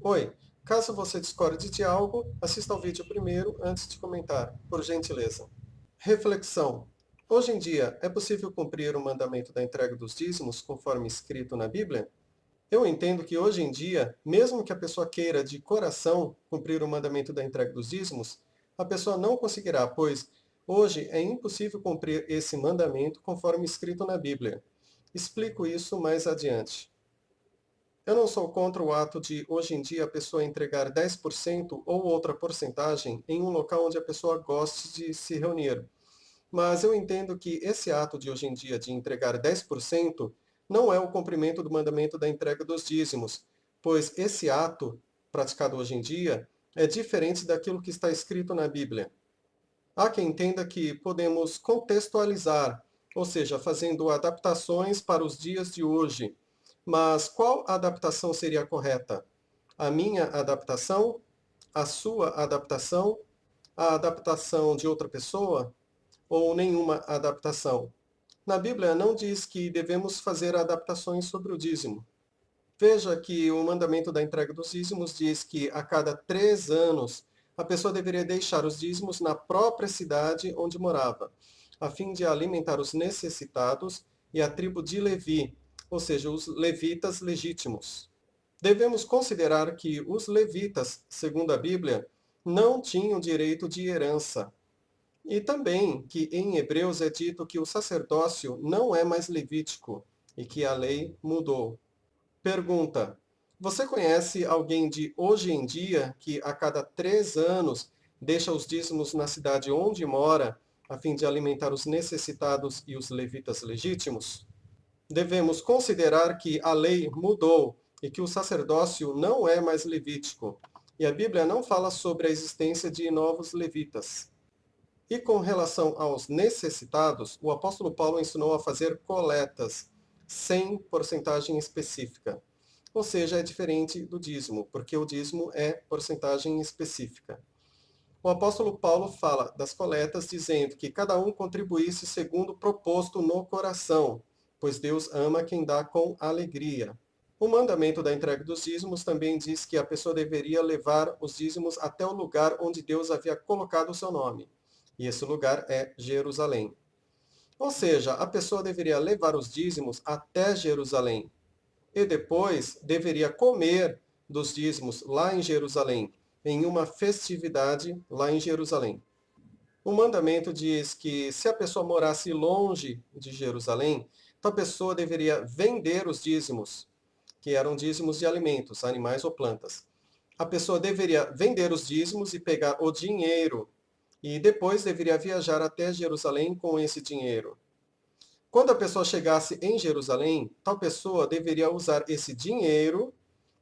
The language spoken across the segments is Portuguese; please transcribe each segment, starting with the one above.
Oi, caso você discorde de algo, assista ao vídeo primeiro antes de comentar, por gentileza. Reflexão. Hoje em dia, é possível cumprir o mandamento da entrega dos dízimos conforme escrito na Bíblia? Eu entendo que hoje em dia, mesmo que a pessoa queira de coração cumprir o mandamento da entrega dos dízimos, a pessoa não conseguirá, pois hoje é impossível cumprir esse mandamento conforme escrito na Bíblia. Explico isso mais adiante. Eu não sou contra o ato de, hoje em dia, a pessoa entregar 10% ou outra porcentagem em um local onde a pessoa goste de se reunir. Mas eu entendo que esse ato de hoje em dia de entregar 10% não é o cumprimento do mandamento da entrega dos dízimos, pois esse ato, praticado hoje em dia, é diferente daquilo que está escrito na Bíblia. Há quem entenda que podemos contextualizar, ou seja, fazendo adaptações para os dias de hoje. Mas qual adaptação seria correta? A minha adaptação? A sua adaptação? A adaptação de outra pessoa? Ou nenhuma adaptação? Na Bíblia não diz que devemos fazer adaptações sobre o dízimo. Veja que o mandamento da entrega dos dízimos diz que a cada 3 anos a pessoa deveria deixar os dízimos na própria cidade onde morava, a fim de alimentar os necessitados e a tribo de Levi, ou seja, os levitas legítimos. Devemos considerar que os levitas, segundo a Bíblia, não tinham direito de herança. E também que em Hebreus é dito que o sacerdócio não é mais levítico e que a lei mudou. Pergunta: você conhece alguém de hoje em dia que a cada 3 anos deixa os dízimos na cidade onde mora, a fim de alimentar os necessitados e os levitas legítimos? Devemos considerar que a lei mudou e que o sacerdócio não é mais levítico. E a Bíblia não fala sobre a existência de novos levitas. E com relação aos necessitados, o apóstolo Paulo ensinou a fazer coletas, sem porcentagem específica. Ou seja, é diferente do dízimo, porque o dízimo é porcentagem específica. O apóstolo Paulo fala das coletas dizendo que cada um contribuísse segundo o proposto no coração, pois Deus ama quem dá com alegria. O mandamento da entrega dos dízimos também diz que a pessoa deveria levar os dízimos até o lugar onde Deus havia colocado o seu nome. E esse lugar é Jerusalém. Ou seja, a pessoa deveria levar os dízimos até Jerusalém e depois deveria comer dos dízimos lá em Jerusalém, em uma festividade lá em Jerusalém. O mandamento diz que se a pessoa morasse longe de Jerusalém, então a pessoa deveria vender os dízimos, que eram dízimos de alimentos, animais ou plantas. A pessoa deveria vender os dízimos e pegar o dinheiro, e depois deveria viajar até Jerusalém com esse dinheiro. Quando a pessoa chegasse em Jerusalém, tal pessoa deveria usar esse dinheiro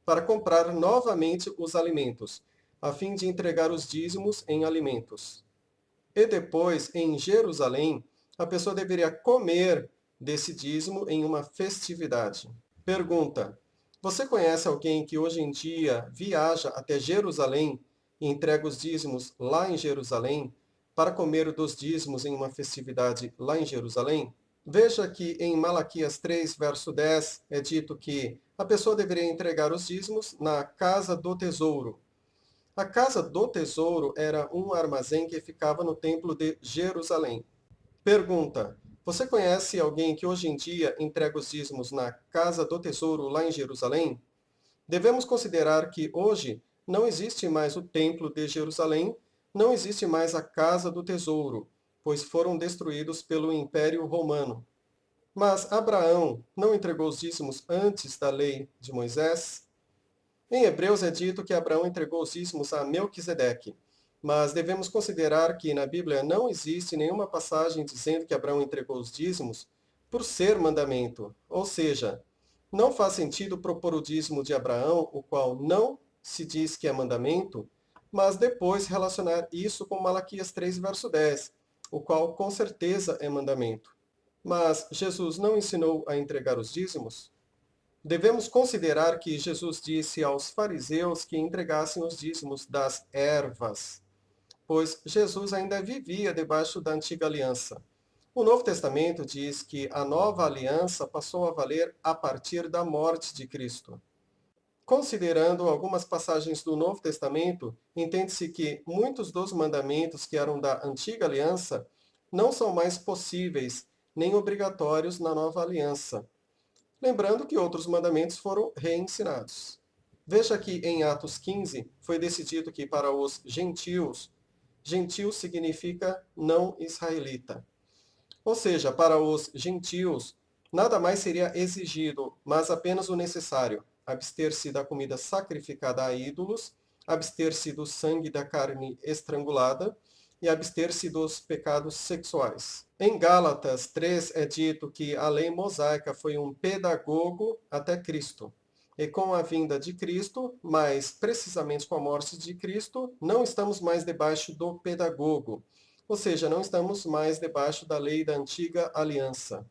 para comprar novamente os alimentos, a fim de entregar os dízimos em alimentos. E depois, em Jerusalém, a pessoa deveria comer desse dízimo em uma festividade. Pergunta: você conhece alguém que hoje em dia viaja até Jerusalém e entrega os dízimos lá em Jerusalém para comer dos dízimos em uma festividade lá em Jerusalém? Veja que em Malaquias 3, verso 10, é dito que a pessoa deveria entregar os dízimos na casa do tesouro. A casa do tesouro era um armazém que ficava no templo de Jerusalém. Pergunta: você conhece alguém que hoje em dia entrega os dízimos na casa do tesouro lá em Jerusalém? Devemos considerar que hoje não existe mais o templo de Jerusalém, não existe mais a casa do tesouro, pois foram destruídos pelo Império Romano. Mas Abraão não entregou os dízimos antes da lei de Moisés? Em Hebreus é dito que Abraão entregou os dízimos a Melquisedeque, mas devemos considerar que na Bíblia não existe nenhuma passagem dizendo que Abraão entregou os dízimos por ser mandamento, ou seja, não faz sentido propor o dízimo de Abraão, o qual não se diz que é mandamento, mas depois relacionar isso com Malaquias 3, verso 10, o qual com certeza é mandamento. Mas Jesus não ensinou a entregar os dízimos? Devemos considerar que Jesus disse aos fariseus que entregassem os dízimos das ervas, pois Jesus ainda vivia debaixo da antiga aliança. O Novo Testamento diz que a nova aliança passou a valer a partir da morte de Cristo. Considerando algumas passagens do Novo Testamento, entende-se que muitos dos mandamentos que eram da antiga aliança não são mais possíveis nem obrigatórios na nova aliança. Lembrando que outros mandamentos foram reensinados. Veja que em Atos 15 foi decidido que para os gentios, gentil significa não israelita. Ou seja, para os gentios, nada mais seria exigido, mas apenas o necessário: abster-se da comida sacrificada a ídolos, abster-se do sangue da carne estrangulada e abster-se dos pecados sexuais. Em Gálatas 3 é dito que a lei mosaica foi um pedagogo até Cristo. E com a vinda de Cristo, mais precisamente com a morte de Cristo, não estamos mais debaixo do pedagogo, ou seja, não estamos mais debaixo da lei da antiga aliança.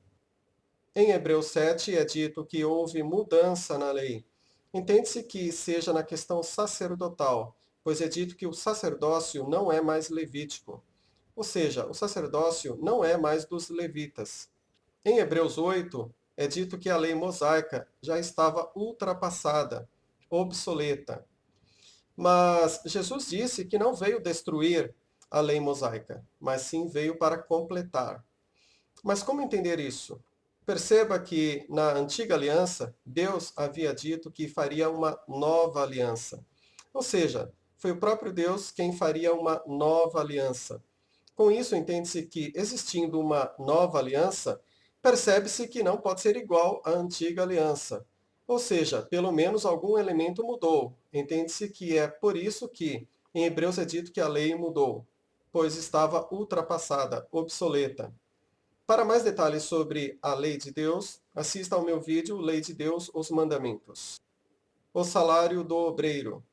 Em Hebreus 7 é dito que houve mudança na lei. Entende-se que seja na questão sacerdotal, pois é dito que o sacerdócio não é mais levítico. Ou seja, o sacerdócio não é mais dos levitas. Em Hebreus 8 é dito que a lei mosaica já estava ultrapassada, obsoleta. Mas Jesus disse que não veio destruir a lei mosaica, mas sim veio para completar. Mas como entender isso? Perceba que na antiga aliança, Deus havia dito que faria uma nova aliança. Ou seja, foi o próprio Deus quem faria uma nova aliança. Com isso, entende-se que, existindo uma nova aliança, percebe-se que não pode ser igual à antiga aliança. Ou seja, pelo menos algum elemento mudou. Entende-se que é por isso que em Hebreus é dito que a lei mudou, pois estava ultrapassada, obsoleta. Para mais detalhes sobre a lei de Deus, assista ao meu vídeo Lei de Deus, os Mandamentos. O salário do obreiro.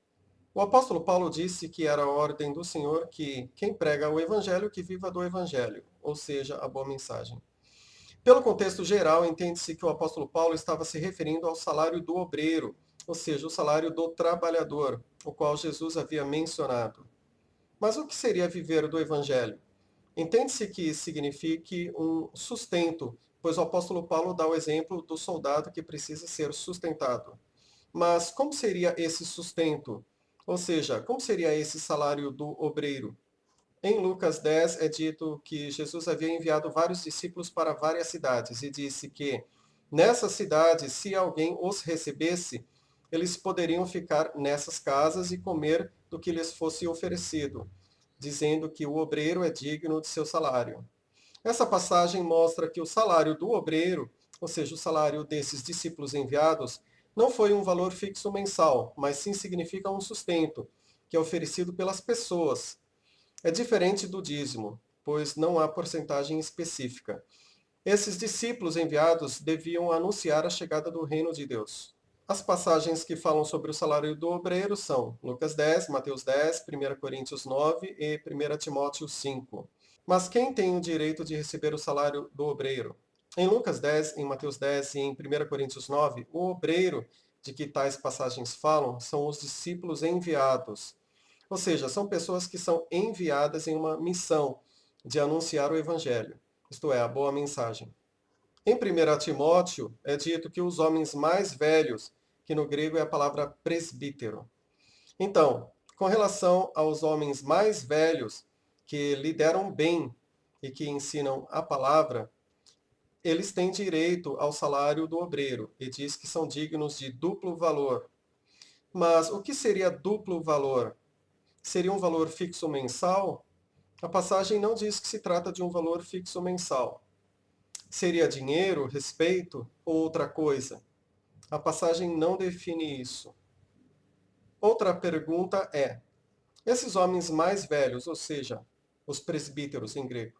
O apóstolo Paulo disse que era a ordem do Senhor que quem prega o evangelho que viva do evangelho, ou seja, a boa mensagem. Pelo contexto geral, entende-se que o apóstolo Paulo estava se referindo ao salário do obreiro, ou seja, o salário do trabalhador, o qual Jesus havia mencionado. Mas o que seria viver do evangelho? Entende-se que signifique um sustento, pois o apóstolo Paulo dá o exemplo do soldado que precisa ser sustentado. Mas como seria esse sustento? Ou seja, como seria esse salário do obreiro? Em Lucas 10 é dito que Jesus havia enviado vários discípulos para várias cidades e disse que nessas cidades, se alguém os recebesse, eles poderiam ficar nessas casas e comer do que lhes fosse oferecido, dizendo que o obreiro é digno de seu salário. Essa passagem mostra que o salário do obreiro, ou seja, o salário desses discípulos enviados, não foi um valor fixo mensal, mas sim significa um sustento, que é oferecido pelas pessoas. É diferente do dízimo, pois não há porcentagem específica. Esses discípulos enviados deviam anunciar a chegada do reino de Deus. As passagens que falam sobre o salário do obreiro são Lucas 10, Mateus 10, 1 Coríntios 9 e 1 Timóteo 5. Mas quem tem o direito de receber o salário do obreiro? Em Lucas 10, em Mateus 10 e em 1 Coríntios 9, o obreiro de que tais passagens falam são os discípulos enviados. Ou seja, são pessoas que são enviadas em uma missão de anunciar o evangelho, isto é, a boa mensagem. Em 1 Timóteo é dito que os homens mais velhos, que no grego é a palavra presbítero. Então, com relação aos homens mais velhos, que lideram bem e que ensinam a palavra, eles têm direito ao salário do obreiro e diz que são dignos de duplo valor. Mas o que seria duplo valor? Seria um valor fixo mensal? A passagem não diz que se trata de um valor fixo mensal. Seria dinheiro, respeito ou outra coisa? A passagem não define isso. Outra pergunta é: esses homens mais velhos, ou seja, os presbíteros em grego,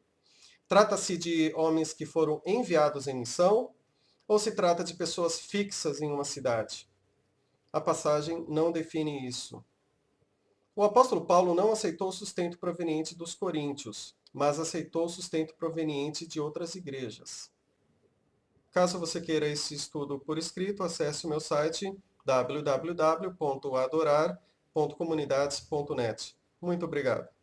trata-se de homens que foram enviados em missão ou se trata de pessoas fixas em uma cidade? A passagem não define isso. O apóstolo Paulo não aceitou o sustento proveniente dos coríntios, mas aceitou o sustento proveniente de outras igrejas. Caso você queira esse estudo por escrito, acesse o meu site www.adorar.comunidades.net. Muito obrigado.